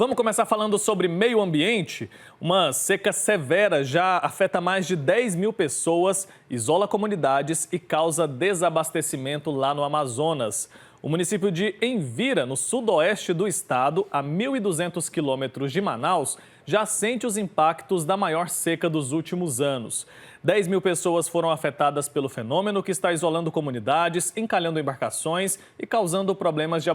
Vamos começar falando sobre meio ambiente. Uma seca severa já afeta mais de 10 mil pessoas, isola comunidades e causa desabastecimento lá no Amazonas. O município de Envira, no sudoeste do estado, a 1.200 quilômetros de Manaus, já sente os impactos da maior seca dos últimos anos. 10 mil pessoas foram afetadas pelo fenômeno que está isolando comunidades, encalhando embarcações e causando problemas de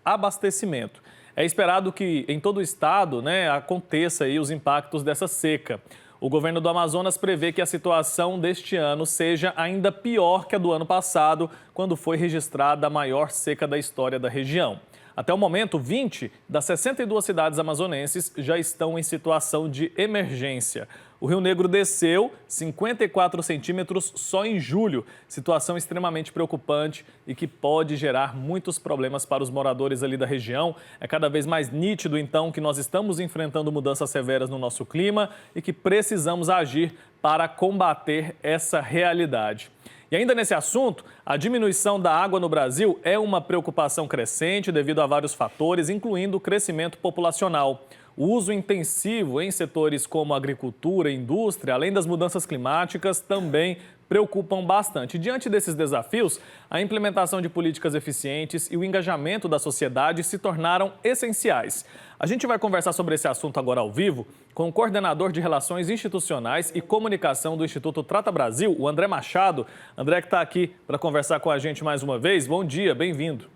abastecimento. É esperado que em todo o estado, aconteça aí os impactos dessa seca. O governo do Amazonas prevê que a situação deste ano seja ainda pior que a do ano passado, quando foi registrada a maior seca da história da região. Até o momento, 20 das 62 cidades amazonenses já estão em situação de emergência. O Rio Negro desceu 54 centímetros só em julho, situação extremamente preocupante e que pode gerar muitos problemas para os moradores ali da região. É cada vez mais nítido, então, que nós estamos enfrentando mudanças severas no nosso clima e que precisamos agir para combater essa realidade. E ainda nesse assunto, a diminuição da água no Brasil é uma preocupação crescente devido a vários fatores, incluindo o crescimento populacional. O uso intensivo em setores como agricultura e indústria, além das mudanças climáticas, também preocupam bastante. Diante desses desafios, a implementação de políticas eficientes e o engajamento da sociedade se tornaram essenciais. A gente vai conversar sobre esse assunto agora ao vivo com o coordenador de Relações Institucionais e Comunicação do Instituto Trata Brasil, o André Machado. André que está aqui para conversar com a gente mais uma vez. Bom dia, bem-vindo.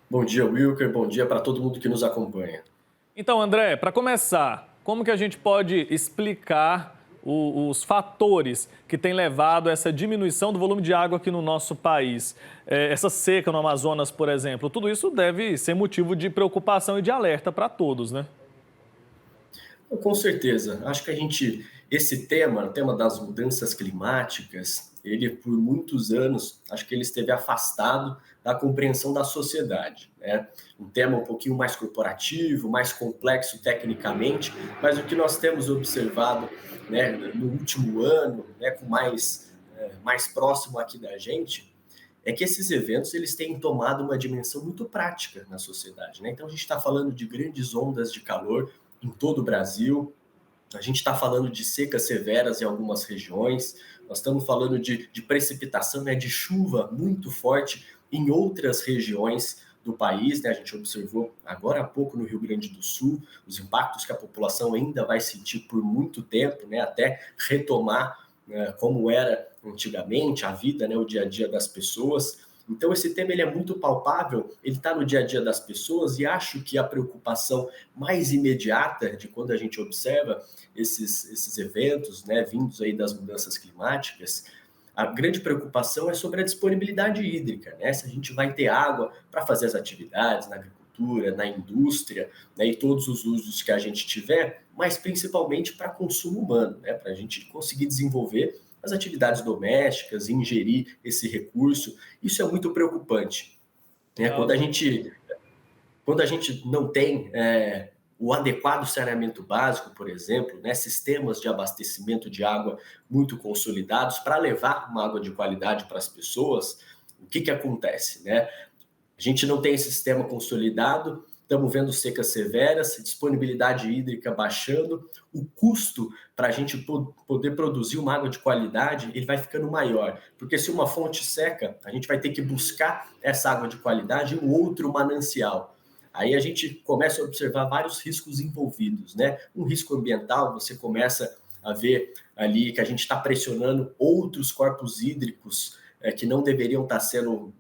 Bom dia, Wilker. Bom dia para todo mundo que nos acompanha. Então, André, para começar, como que a gente pode explicar os fatores que têm levado a essa diminuição do volume de água aqui no nosso país? Essa seca no Amazonas, por exemplo, tudo isso deve ser motivo de preocupação e de alerta para todos, né? Com certeza. Acho que esse tema, o tema das mudanças climáticas, ele por muitos anos, acho que ele esteve afastado da compreensão da sociedade, né? Um tema um pouquinho mais corporativo, mais complexo tecnicamente, mas o que nós temos observado, né, no último ano, né, com mais próximo aqui da gente, é que esses eventos eles têm tomado uma dimensão muito prática na sociedade, né? Então a gente está falando de grandes ondas de calor em todo o Brasil, a gente está falando de secas severas em algumas regiões, nós estamos falando de precipitação, né, de chuva muito forte em outras regiões do país, né? A gente observou agora há pouco no Rio Grande do Sul os impactos que a população ainda vai sentir por muito tempo, né, até retomar, né, como era antigamente a vida, né, o dia a dia das pessoas. Então esse tema ele é muito palpável, ele está no dia a dia das pessoas e acho que a preocupação mais imediata de quando a gente observa esses eventos, né, vindos aí das mudanças climáticas, a grande preocupação é sobre a disponibilidade hídrica, né? Se a gente vai ter água para fazer as atividades na agricultura, na indústria, né, e todos os usos que a gente tiver, mas principalmente para consumo humano, né, para a gente conseguir desenvolver as atividades domésticas, ingerir esse recurso. Isso é muito preocupante, né? Legal. Quando a gente não tem o adequado saneamento básico, por exemplo, né, sistemas de abastecimento de água muito consolidados para levar uma água de qualidade para as pessoas, o que acontece, né? A gente não tem esse sistema consolidado, estamos vendo secas severas, disponibilidade hídrica baixando, o custo para a gente poder produzir uma água de qualidade, ele vai ficando maior, porque se uma fonte seca, a gente vai ter que buscar essa água de qualidade em um outro manancial. Aí a gente começa a observar vários riscos envolvidos, né? Um risco ambiental, você começa a ver ali que a gente está pressionando outros corpos hídricos que não deveriam estar sendo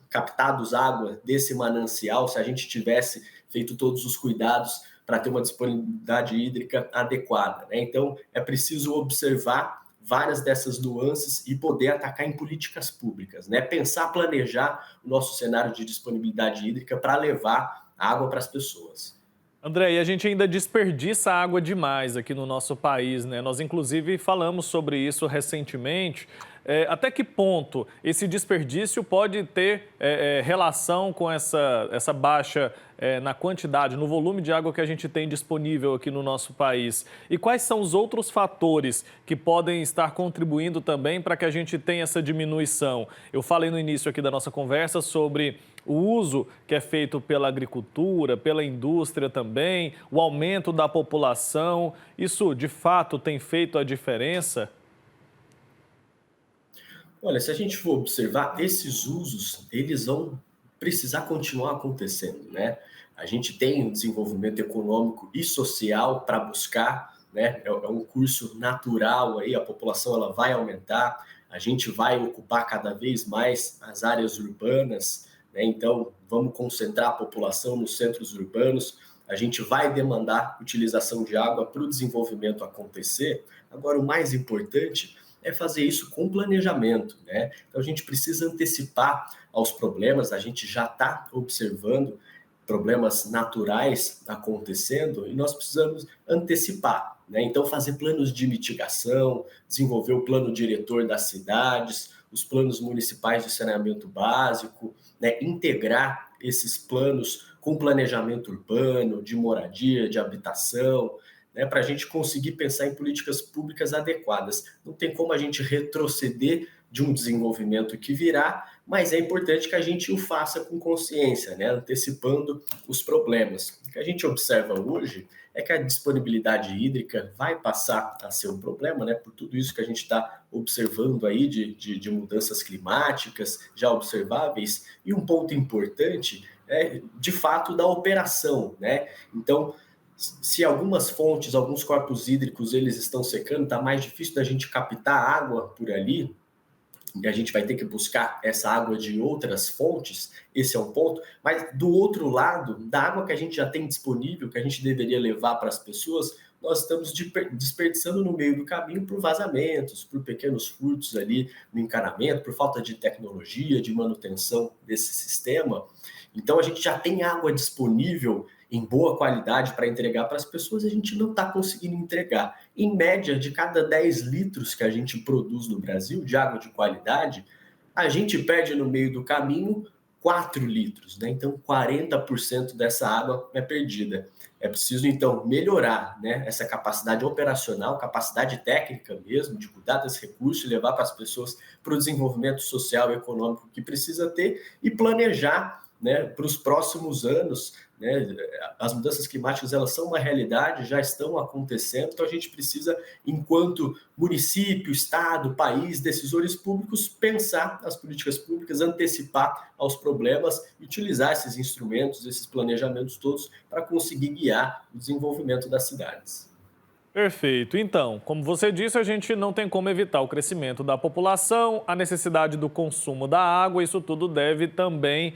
captados água desse manancial se a gente tivesse feito todos os cuidados para ter uma disponibilidade hídrica adequada, né? Então, é preciso observar várias dessas nuances e poder atacar em políticas públicas, né? Pensar, planejar o nosso cenário de disponibilidade hídrica para levar água para as pessoas. André, e a gente ainda desperdiça água demais aqui no nosso país, né? Nós, inclusive, falamos sobre isso recentemente. até que ponto esse desperdício pode ter relação com essa baixa na quantidade, no volume de água que a gente tem disponível aqui no nosso país? E quais são os outros fatores que podem estar contribuindo também para que a gente tenha essa diminuição? Eu falei no início aqui da nossa conversa sobre o uso que é feito pela agricultura, pela indústria também, o aumento da população. Isso, de fato, tem feito a diferença? Olha, se a gente for observar, esses usos, eles vão precisar continuar acontecendo, né? A gente tem um desenvolvimento econômico e social para buscar, né? É um curso natural aí, a população ela vai aumentar, a gente vai ocupar cada vez mais as áreas urbanas, né? Então, vamos concentrar a população nos centros urbanos, a gente vai demandar utilização de água para o desenvolvimento acontecer. Agora, o mais importante é fazer isso com planejamento, né? Então a gente precisa antecipar aos problemas, a gente já está observando problemas naturais acontecendo e nós precisamos antecipar, né? Então fazer planos de mitigação, desenvolver o plano diretor das cidades, os planos municipais de saneamento básico, né? Integrar esses planos com planejamento urbano, de moradia, de habitação, né, para a gente conseguir pensar em políticas públicas adequadas. Não tem como a gente retroceder de um desenvolvimento que virá, mas é importante que a gente o faça com consciência, né, antecipando os problemas. O que a gente observa hoje é que a disponibilidade hídrica vai passar a ser um problema, né, por tudo isso que a gente está observando aí de mudanças climáticas já observáveis, e um ponto importante é, de fato, da operação, né? Então, se algumas fontes, alguns corpos hídricos, eles estão secando, está mais difícil da gente captar água por ali, e a gente vai ter que buscar essa água de outras fontes, esse é um ponto. Mas do outro lado, da água que a gente já tem disponível, que a gente deveria levar para as pessoas, nós estamos desperdiçando no meio do caminho por vazamentos, por pequenos furtos ali no encanamento, por falta de tecnologia, de manutenção desse sistema. Então a gente já tem água disponível em boa qualidade para entregar para as pessoas, a gente não está conseguindo entregar. Em média, de cada 10 litros que a gente produz no Brasil de água de qualidade, a gente perde no meio do caminho 4 litros, né? Então 40% dessa água é perdida. É preciso, então, melhorar, né, essa capacidade operacional, capacidade técnica mesmo, de cuidar desse recurso e levar para as pessoas para o desenvolvimento social e econômico que precisa ter e planejar, né, para os próximos anos, né? As mudanças climáticas elas são uma realidade, já estão acontecendo, então a gente precisa, enquanto município, estado, país, decisores públicos, pensar as políticas públicas, antecipar aos problemas e utilizar esses instrumentos, esses planejamentos todos para conseguir guiar o desenvolvimento das cidades. Perfeito. Então, como você disse, a gente não tem como evitar o crescimento da população, a necessidade do consumo da água, isso tudo deve também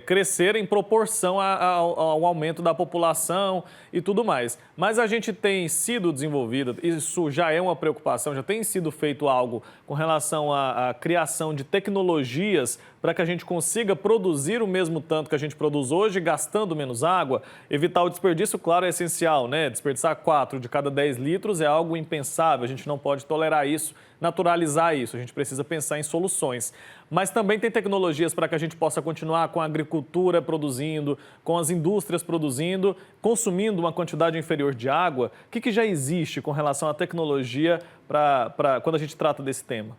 crescer em proporção ao aumento da população e tudo mais. Mas a gente tem sido desenvolvido, isso já é uma preocupação, já tem sido feito algo com relação à criação de tecnologias para que a gente consiga produzir o mesmo tanto que a gente produz hoje, gastando menos água. Evitar o desperdício, claro, é essencial, né? Desperdiçar 4 de cada 10 litros é algo impensável, a gente não pode tolerar isso, naturalizar isso, a gente precisa pensar em soluções. Mas também tem tecnologias para que a gente possa continuar com a agricultura produzindo, com as indústrias produzindo, consumindo uma quantidade inferior de água. O que já existe com relação à tecnologia para quando a gente trata desse tema?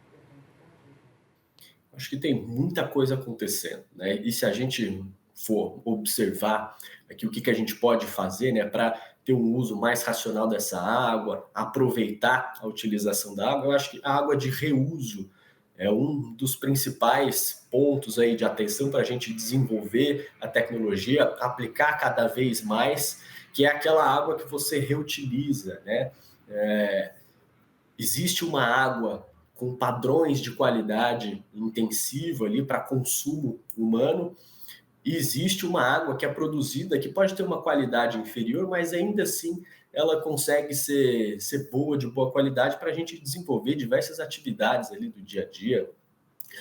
Acho que tem muita coisa acontecendo, né? E se a gente for observar aqui o que a gente pode fazer, né, para ter um uso mais racional dessa água, aproveitar a utilização da água, eu acho que a água de reuso é um dos principais pontos aí de atenção para a gente desenvolver a tecnologia, aplicar cada vez mais, que é aquela água que você reutiliza, né? Existe uma água com padrões de qualidade intensiva ali para consumo humano, e existe uma água que é produzida que pode ter uma qualidade inferior, mas ainda assim ela consegue ser boa, de boa qualidade, para a gente desenvolver diversas atividades ali do dia a dia,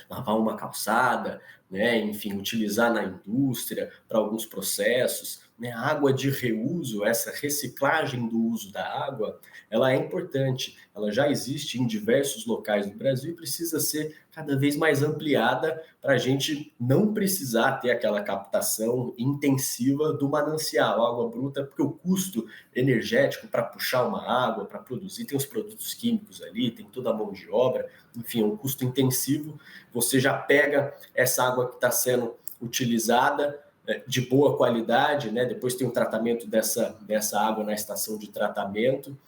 lavar uma calçada, né? Enfim, utilizar na indústria para alguns processos, né? A água de reuso, essa reciclagem do uso da água, ela é importante. Ela já existe em diversos locais do Brasil e precisa ser cada vez mais ampliada para a gente não precisar ter aquela captação intensiva do manancial, água bruta, porque o custo energético para puxar uma água, para produzir, tem os produtos químicos ali, tem toda a mão de obra, enfim, é um custo intensivo. Você já pega essa água que está sendo utilizada de boa qualidade, né? Depois tem o tratamento dessa água na estação de tratamento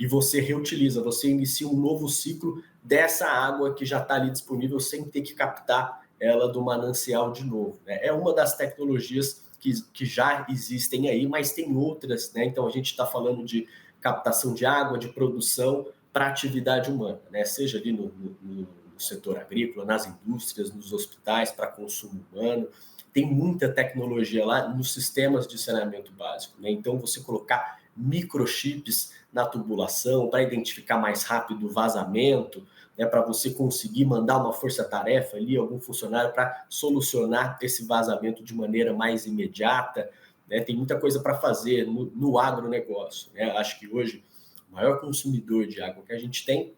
e você reutiliza, você inicia um novo ciclo dessa água que já está ali disponível sem ter que captar ela do manancial de novo, né? É uma das tecnologias que já existem aí, mas tem outras, né? Então a gente está falando de captação de água, de produção para atividade humana, né? Seja ali no setor agrícola, nas indústrias, nos hospitais, para consumo humano. Tem muita tecnologia lá nos sistemas de saneamento básico, né? Então você colocar microchips na tubulação para identificar mais rápido o vazamento, né, para você conseguir mandar uma força-tarefa ali, algum funcionário para solucionar esse vazamento de maneira mais imediata, né? Tem muita coisa para fazer no agronegócio, né? Acho que hoje o maior consumidor de água que a gente tem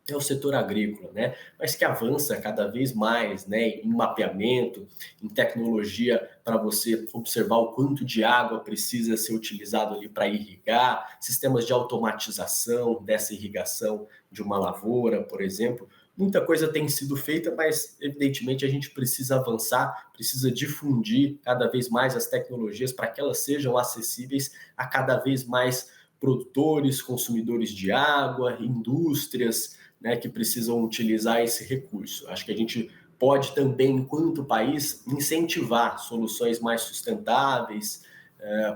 é o setor agrícola, né? Mas que avança cada vez mais, né? Em mapeamento, em tecnologia para você observar o quanto de água precisa ser utilizado ali para irrigar, sistemas de automatização dessa irrigação de uma lavoura, por exemplo. Muita coisa tem sido feita, mas evidentemente a gente precisa avançar, precisa difundir cada vez mais as tecnologias para que elas sejam acessíveis a cada vez mais produtores, consumidores de água, indústrias, né, que precisam utilizar esse recurso. Acho que a gente pode também, enquanto país, incentivar soluções mais sustentáveis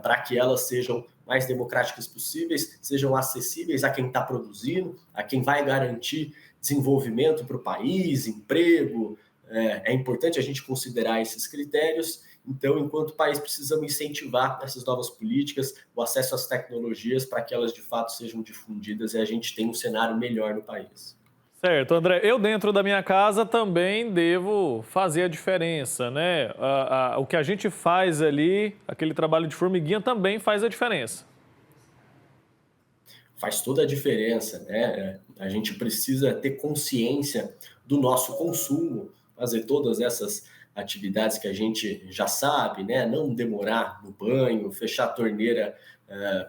para que elas sejam mais democráticas possíveis, sejam acessíveis a quem está produzindo, a quem vai garantir desenvolvimento para o país, emprego. É importante a gente considerar esses critérios. Então, enquanto país, precisamos incentivar essas novas políticas, o acesso às tecnologias para que elas de fato sejam difundidas e a gente tenha um cenário melhor no país. Certo, André. Eu dentro da minha casa também devo fazer a diferença, né? O que a gente faz ali, aquele trabalho de formiguinha também faz a diferença. Faz toda a diferença, né? A gente precisa ter consciência do nosso consumo, fazer todas essas atividades que a gente já sabe, né? Não demorar no banho, fechar a torneira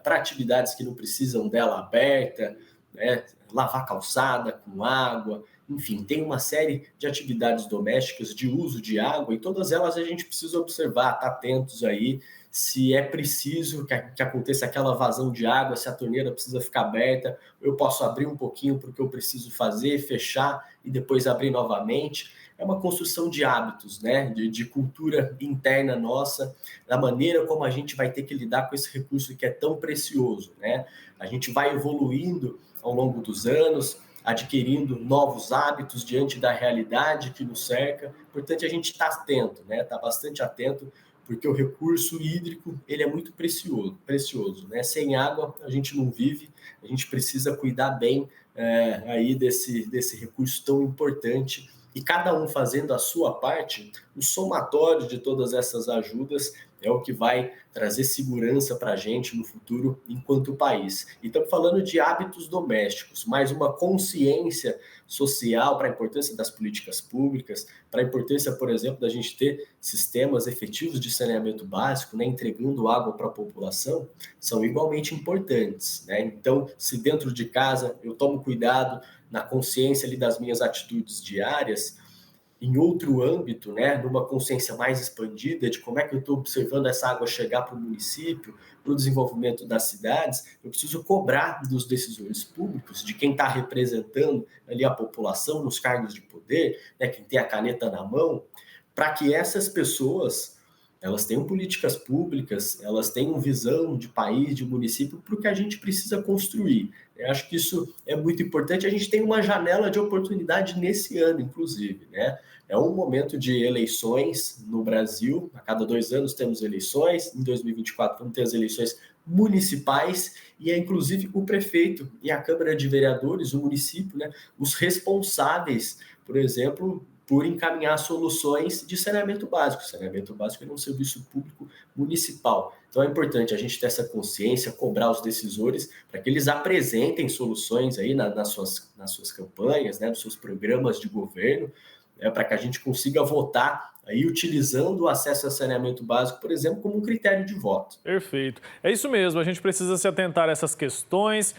para atividades que não precisam dela aberta, né? Lavar calçada com água, enfim, tem uma série de atividades domésticas de uso de água e todas elas a gente precisa observar, estar atentos aí se é preciso que aconteça aquela vazão de água, se a torneira precisa ficar aberta, eu posso abrir um pouquinho porque eu preciso fazer, fechar e depois abrir novamente. É uma construção de hábitos, né? De cultura interna nossa, da maneira como a gente vai ter que lidar com esse recurso que é tão precioso, né? A gente vai evoluindo ao longo dos anos, adquirindo novos hábitos diante da realidade que nos cerca. Importante a gente estar atento, né? Estar bastante atento, porque o recurso hídrico ele é muito precioso, né? Sem água a gente não vive, a gente precisa cuidar bem aí desse recurso tão importante e cada um fazendo a sua parte, o somatório de todas essas ajudas é o que vai trazer segurança para a gente no futuro enquanto país. E estamos falando de hábitos domésticos, mais uma consciência social para a importância das políticas públicas, para a importância, por exemplo, da gente ter sistemas efetivos de saneamento básico, né, entregando água para a população, são igualmente importantes, né? Então, se dentro de casa eu tomo cuidado na consciência ali das minhas atitudes diárias, em outro âmbito, né, numa consciência mais expandida de como é que eu estou observando essa água chegar para o município, para o desenvolvimento das cidades, eu preciso cobrar dos decisores públicos, de quem está representando ali a população nos cargos de poder, né, quem tem a caneta na mão, para que essas pessoas elas tenham políticas públicas, elas tenham visão de país, de município, para o que a gente precisa construir. Eu acho que isso é muito importante. A gente tem uma janela de oportunidade nesse ano, inclusive, né? É um momento de eleições no Brasil. A cada 2 anos temos eleições. Em 2024 vamos ter as eleições municipais e é inclusive o prefeito e a Câmara de Vereadores, o município, né? Os responsáveis, por exemplo, por encaminhar soluções de saneamento básico. Saneamento básico é um serviço público municipal. Então é importante a gente ter essa consciência, cobrar os decisores para que eles apresentem soluções aí nas suas campanhas, né, nos seus programas de governo, para que a gente consiga votar aí utilizando o acesso a saneamento básico, por exemplo, como um critério de voto. Perfeito. É isso mesmo, a gente precisa se atentar a essas questões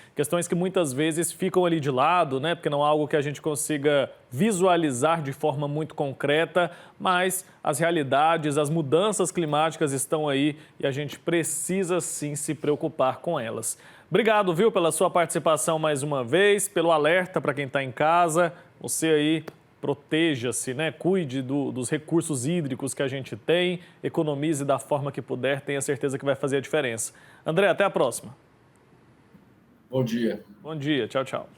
que muitas vezes ficam ali de lado, né? Porque não é algo que a gente consiga visualizar de forma muito concreta, mas as realidades, as mudanças climáticas estão aí e a gente precisa sim se preocupar com elas. Obrigado, viu, pela sua participação mais uma vez, pelo alerta para quem está em casa. Você aí proteja-se, né? Cuide dos recursos hídricos que a gente tem, economize da forma que puder, tenha certeza que vai fazer a diferença. André, até a próxima. Bom dia. Bom dia, tchau, tchau.